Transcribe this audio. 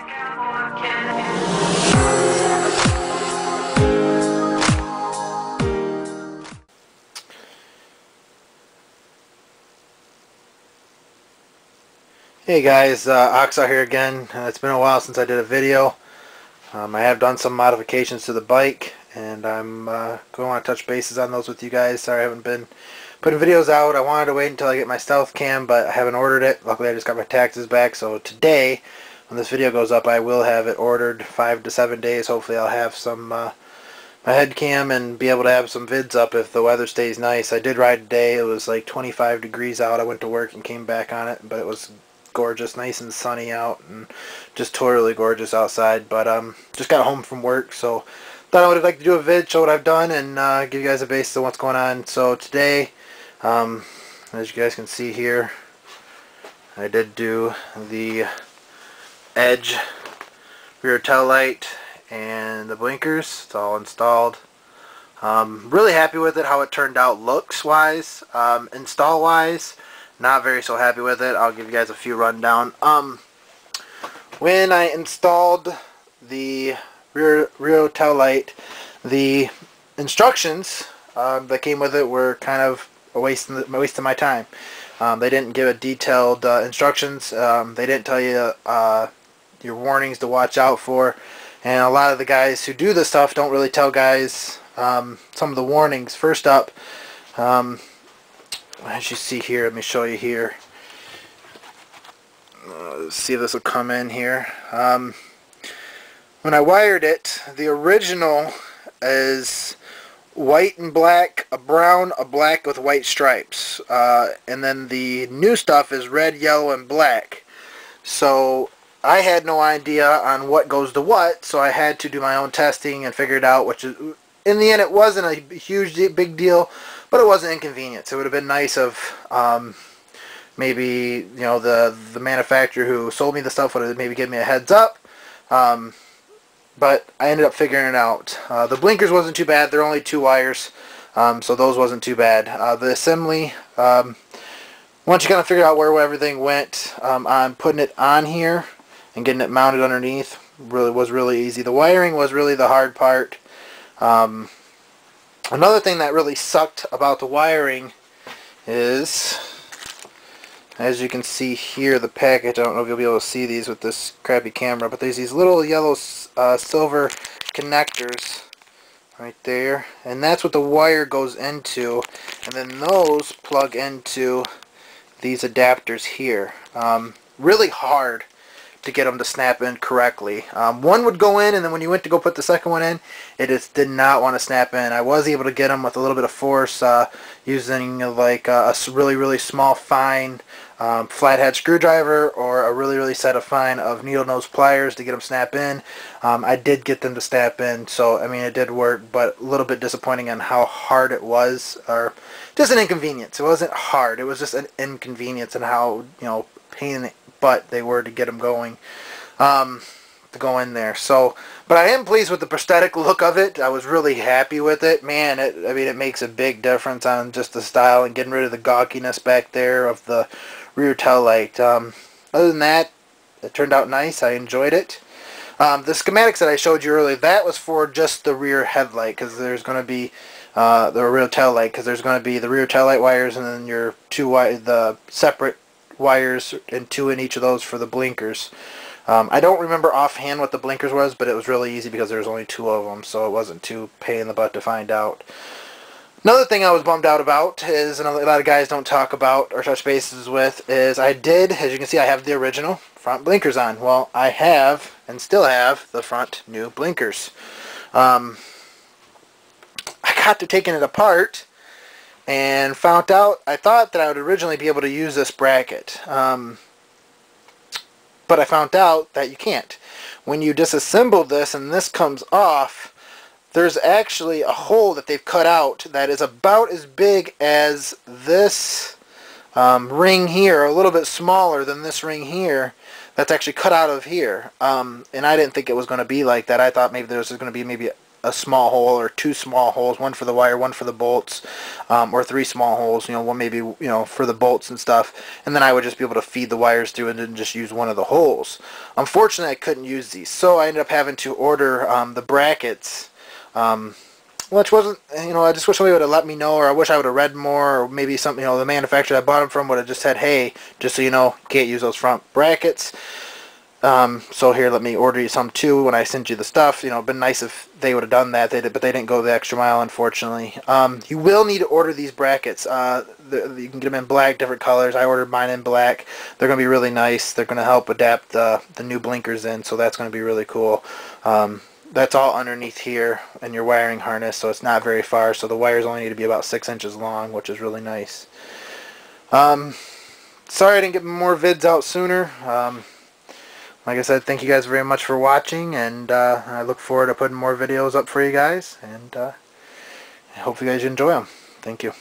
Hey guys, OxZaR here again. It's been a while since I did a video. I have done some modifications to the bike, and I'm going to want to touch bases on those with you guys. Sorry I haven't been putting videos out. I wanted to wait until I get my stealth cam, but I haven't ordered it. Luckily I just got my taxes back, so today, when this video goes up, I will have it ordered 5 to 7 days. Hopefully I'll have some my head cam and be able to have some vids up if the weather stays nice. I did ride today. It was like 25 degrees out. I went to work and came back on it, but it was gorgeous, nice and sunny out, and just totally gorgeous outside. But just got home from work, so thought I would like to do a vid, show what I've done, and give you guys a base of what's going on. So today, as you guys can see here, I did do the edge rear tail light and the blinkers. It's all installed. Really happy with it, how it turned out looks wise. Install wise, not very so happy with it. I'll give you guys a few rundown. When I installed the rear tail light, the instructions that came with it were kind of a waste of my time. They didn't give detailed instructions. They didn't tell you your warnings to watch out for, and a lot of the guys who do this stuff don't really tell guys some of the warnings. First up, as you see here, let me show you here. Let's see if this will come in here. When I wired it, the original is white and black, a brown, a black with white stripes. And then the new stuff is red, yellow, and black. So I had no idea on what goes to what, so I had to do my own testing and figure it out, which is, in the end, it wasn't a huge, big deal, but it wasn't inconvenient. So it would have been nice of maybe, you know, the manufacturer who sold me the stuff would have maybe given me a heads up. But I ended up figuring it out. The blinkers wasn't too bad. They're only 2 wires, so those wasn't too bad. The assembly, once you kind of figure out where everything went, on putting it on here and getting it mounted underneath was really easy. The wiring was really the hard part. Another thing that really sucked about the wiring is, as you can see here, the package, I don't know if you'll be able to see these with this crappy camera, but there's these little yellow silver connectors right there, and that's what the wire goes into, and then those plug into these adapters here. Really hard to get them to snap in correctly. One would go in, and then when you went to go put the second one in, it just did not want to snap in. I was able to get them with a little bit of force, using like a really small fine flathead screwdriver, or a really set of fine of needle nose pliers to get them snap in. I did get them to snap in, so I mean it did work, but a little bit disappointing on how hard it was, or just an inconvenience. It wasn't hard, it was just an inconvenience, and how, you know, pain in the butt they were to get them going, to go in there. So, but I am pleased with the prosthetic look of it. I was really happy with it. Man, I mean, it makes a big difference on just the style and getting rid of the gawkiness back there of the rear tail light. Other than that, it turned out nice. I enjoyed it. The schematics that I showed you earlier, that was for just the rear headlight, because there's going to be the rear tail light, because there's going to be the rear tail light wires, and then your the separate wires, and 2 in each of those for the blinkers. I don't remember offhand what the blinkers was, but it was really easy because there was only 2 of them, so it wasn't too pain in the butt to find out. Another thing I was bummed out about is, and a lot of guys don't talk about or touch bases with, is I did, as you can see, I have the original front blinkers on. Well, I have, and still have, the front new blinkers. I got to taking it apart and found out, I thought that I would originally be able to use this bracket, but I found out that you can't. When you disassemble this and this comes off, there's actually a hole that they've cut out that is about as big as this ring here, a little bit smaller than this ring here, that's actually cut out of here. And I didn't think it was going to be like that. I thought maybe there was going to be maybe a small hole or 2 small holes, one for the wire, one for the bolts, or 3 small holes, one maybe, for the bolts and stuff, and then I would just be able to feed the wires through and then just use one of the holes. Unfortunately, I couldn't use these, so I ended up having to order the brackets, which wasn't, I just wish somebody would have let me know, or I wish I would have read more, or maybe something, the manufacturer I bought them from would have just said, hey, just so you know, you can't use those front brackets. So here, let me order you some too when I send you the stuff. It'd been nice if they would have done that, but they didn't go the extra mile, unfortunately. You will need to order these brackets. You can get them in black, different colors. I ordered mine in black. They're going to be really nice. They're going to help adapt the new blinkers in, so that's going to be really cool. That's all underneath here in your wiring harness, so it's not very far, so the wires only need to be about 6 inches long, which is really nice. Sorry I didn't get more vids out sooner. Like I said, thank you guys very much for watching, and I look forward to putting more videos up for you guys, and I hope you guys enjoy them. Thank you.